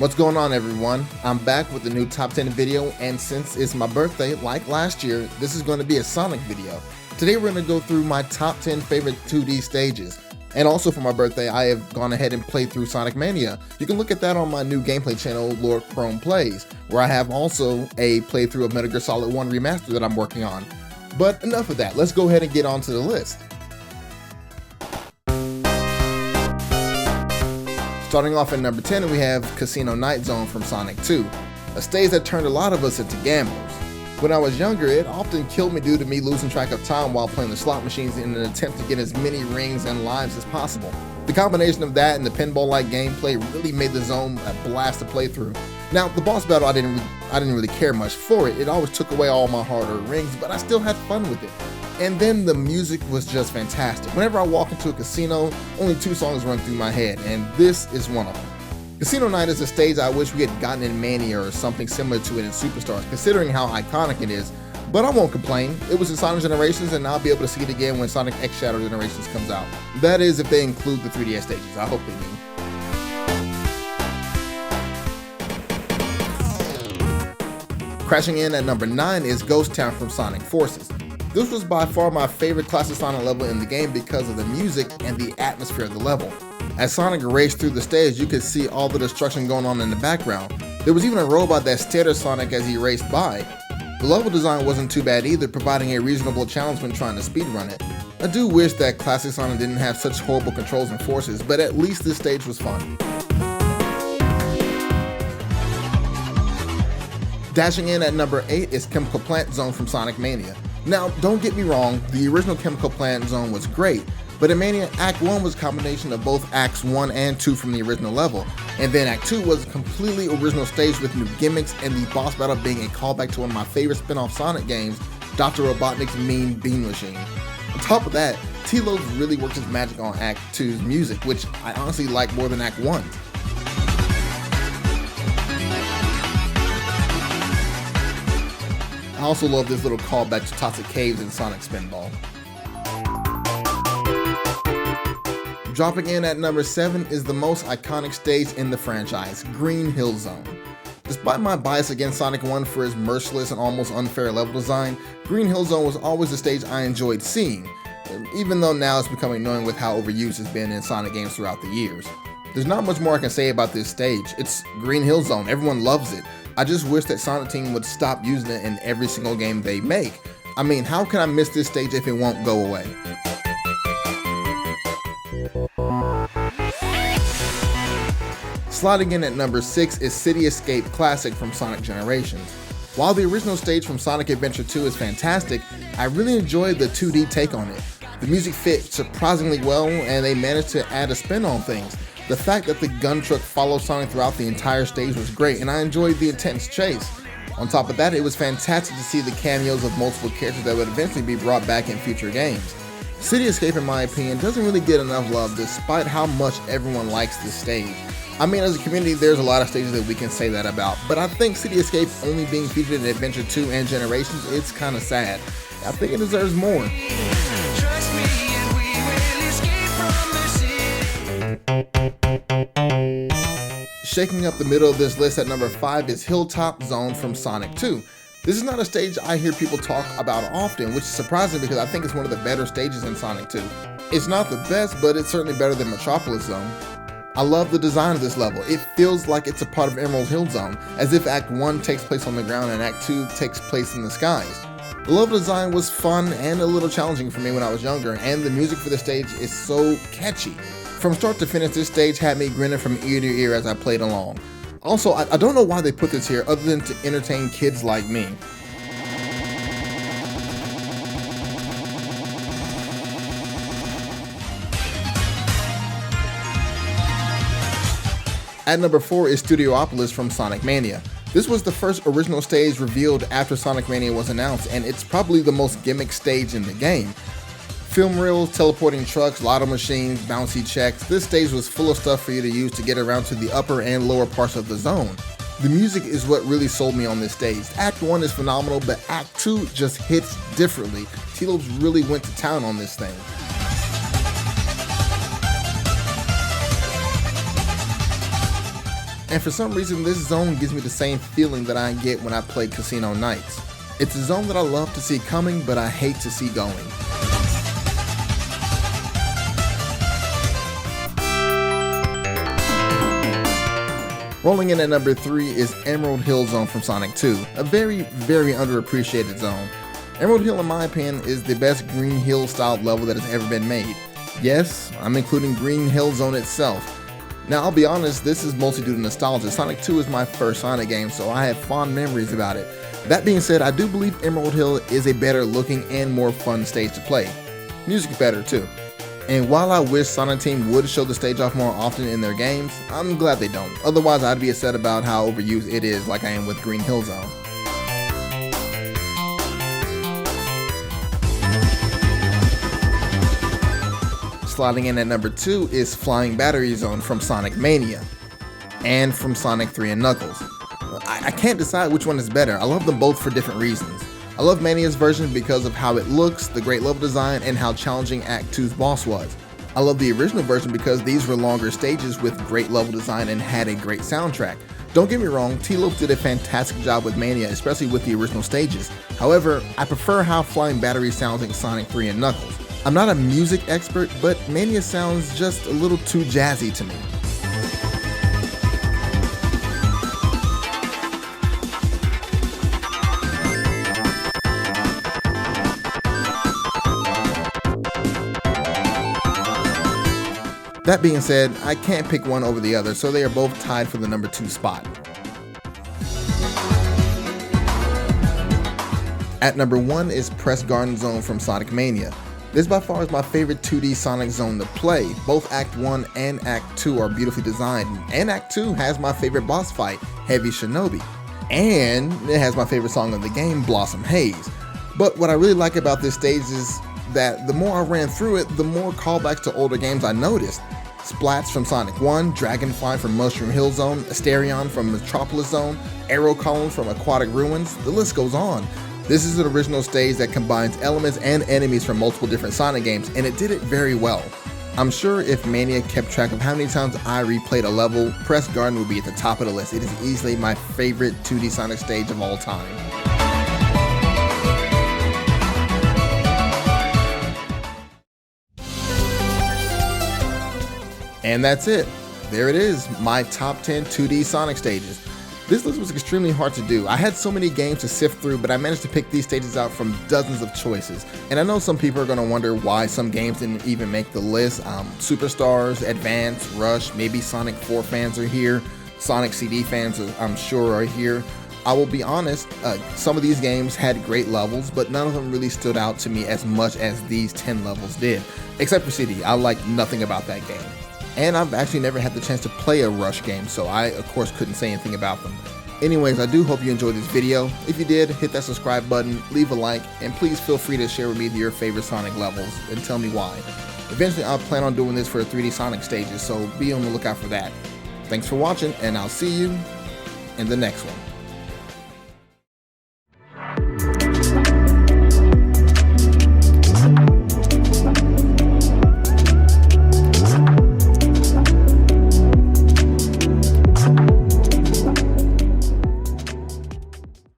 What's going on, everyone? I'm back with a new top 10 video, and since it's my birthday, like last year, this is going to be a Sonic video. Today we're going to go through my top 10 favorite 2D stages. And also for my birthday, I have gone ahead and played through Sonic Mania. You can look at that on my new gameplay channel, Lord Chrome Plays, where I have also a playthrough of Metal Gear Solid 1 Remastered that I'm working on. But enough of that, let's go ahead and get on to the list. Starting off at number 10, we have Casino Night Zone from Sonic 2, a stage that turned a lot of us into gamblers. When I was younger, it often killed me due to me losing track of time while playing the slot machines in an attempt to get as many rings and lives as possible. The combination of that and the pinball-like gameplay really made the zone a blast to play through. Now, the boss battle, I didn't really care much for it. It always took away all my hard-earned rings, but I still had fun with it. And then the music was just fantastic. Whenever I walk into a casino, only two songs run through my head, and this is one of them. Casino Night is a stage I wish we had gotten in Mania or something similar to it in Superstars, considering how iconic it is, but I won't complain. It was in Sonic Generations, and I'll be able to see it again when Sonic X Shadow Generations comes out. That is, if they include the 3DS stages. I hope they do. Crashing in at number 9 is Ghost Town from Sonic Forces. This was by far my favorite classic Sonic level in the game because of the music and the atmosphere of the level. As Sonic raced through the stage, you could see all the destruction going on in the background. There was even a robot that stared at Sonic as he raced by. The level design wasn't too bad either, providing a reasonable challenge when trying to speedrun it. I do wish that classic Sonic didn't have such horrible controls and forces, but at least this stage was fun. Dashing in at number 8 is Chemical Plant Zone from Sonic Mania. Now, don't get me wrong, the original Chemical Plant Zone was great, but in Mania, Act 1 was a combination of both Acts 1 and 2 from the original level, and then Act 2 was a completely original stage with new gimmicks and the boss battle being a callback to one of my favorite spin-off Sonic games, Dr. Robotnik's Mean Bean Machine. On top of that, T-Lobes really worked his magic on Act 2's music, which I honestly like more than Act 1. I also love this little callback to Toxic Caves in Sonic Spinball. Dropping in at number 7 is the most iconic stage in the franchise, Green Hill Zone. Despite my bias against Sonic 1 for its merciless and almost unfair level design, Green Hill Zone was always the stage I enjoyed seeing, even though now it's becoming annoying with how overused it's been in Sonic games throughout the years. There's not much more I can say about this stage. It's Green Hill Zone, everyone loves it. I just wish that Sonic Team would stop using it in every single game they make. I mean, how can I miss this stage if it won't go away? Sliding in at number 6 is City Escape Classic from Sonic Generations. While the original stage from Sonic Adventure 2 is fantastic, I really enjoyed the 2D take on it. The music fit surprisingly well, and they managed to add a spin on things. The fact that the gun truck followed Sonic throughout the entire stage was great, and I enjoyed the intense chase. On top of that, it was fantastic to see the cameos of multiple characters that would eventually be brought back in future games. City Escape, in my opinion, doesn't really get enough love despite how much everyone likes this stage. I mean, as a community, there's a lot of stages that we can say that about, but I think City Escape only being featured in Adventure 2 and Generations, it's kinda sad. I think it deserves more. Shaking up the middle of this list at number 5 is Hilltop Zone from Sonic 2. This is not a stage I hear people talk about often, which is surprising because I think it's one of the better stages in Sonic 2. It's not the best, but it's certainly better than Metropolis Zone. I love the design of this level. It feels like it's a part of Emerald Hill Zone, as if Act 1 takes place on the ground and Act 2 takes place in the skies. The level design was fun and a little challenging for me when I was younger, and the music for the stage is so catchy. From start to finish, this stage had me grinning from ear to ear as I played along. Also, I don't know why they put this here other than to entertain kids like me. At number 4 is Studiopolis from Sonic Mania. This was the first original stage revealed after Sonic Mania was announced, and it's probably the most gimmick stage in the game. Film reels, teleporting trucks, lotto machines, bouncy checks, this stage was full of stuff for you to use to get around to the upper and lower parts of the zone. The music is what really sold me on this stage. Act 1 is phenomenal, but Act 2 just hits differently. T-Lobes really went to town on this thing. and for some reason this zone gives me the same feeling that I get when I play Casino Nights. It's a zone that I love to see coming, but I hate to see going. Rolling in at number 3 is Emerald Hill Zone from Sonic 2, a very underappreciated zone. Emerald Hill, in my opinion, is the best Green Hill style level that has ever been made. Yes, I'm including Green Hill Zone itself. Now I'll be honest, this is mostly due to nostalgia. Sonic 2 is my first Sonic game, so I have fond memories about it. That being said, I do believe Emerald Hill is a better looking and more fun stage to play. Music's better too. And while I wish Sonic Team would show the stage off more often in their games, I'm glad they don't. Otherwise I'd be upset about how overused it is, like I am with Green Hill Zone. Sliding in at number 2 is Flying Battery Zone from Sonic Mania, and from Sonic 3 and Knuckles. I can't decide which one is better. I love them both for different reasons. I love Mania's version because of how it looks, the great level design, and how challenging Act 2's boss was. I love the original version because these were longer stages with great level design and had a great soundtrack. Don't get me wrong, T-Lope did a fantastic job with Mania, especially with the original stages. However, I prefer how Flying Battery sounds in Sonic 3 and Knuckles. I'm not a music expert, but Mania sounds just a little too jazzy to me. That being said, I can't pick one over the other, so they are both tied for the number 2 spot. At number 1 is Press Garden Zone from Sonic Mania. This by far is my favorite 2D Sonic zone to play. Both Act 1 and Act 2 are beautifully designed, and Act 2 has my favorite boss fight, Heavy Shinobi. And it has my favorite song of the game, Blossom Haze. But what I really like about this stage is that the more I ran through it, the more callbacks to older games I noticed. Splats from Sonic 1, Dragonfly from Mushroom Hill Zone, Asterion from Metropolis Zone, Arrow Column from Aquatic Ruins, the list goes on. This is an original stage that combines elements and enemies from multiple different Sonic games, and it did it very well. I'm sure if Mania kept track of how many times I replayed a level, Press Garden would be at the top of the list. It is easily my favorite 2D Sonic stage of all time. And that's it. There it is, my top 10 2D Sonic stages. This list was extremely hard to do. I had so many games to sift through, but I managed to pick these stages out from dozens of choices. And I know some people are going to wonder why some games didn't even make the list. Superstars, Advance, Rush, maybe Sonic 4 fans are here. Sonic CD fans, I'm sure, are here. I will be honest, some of these games had great levels, but none of them really stood out to me as much as these 10 levels did. Except for CD, I like nothing about that game. And I've actually never had the chance to play a Rush game, so I, of course, couldn't say anything about them. Anyways, I do hope you enjoyed this video. If you did, hit that subscribe button, leave a like, and please feel free to share with me your favorite Sonic levels and tell me why. Eventually, I'll plan on doing this for 3D Sonic stages, so be on the lookout for that. Thanks for watching, and I'll see you in the next one.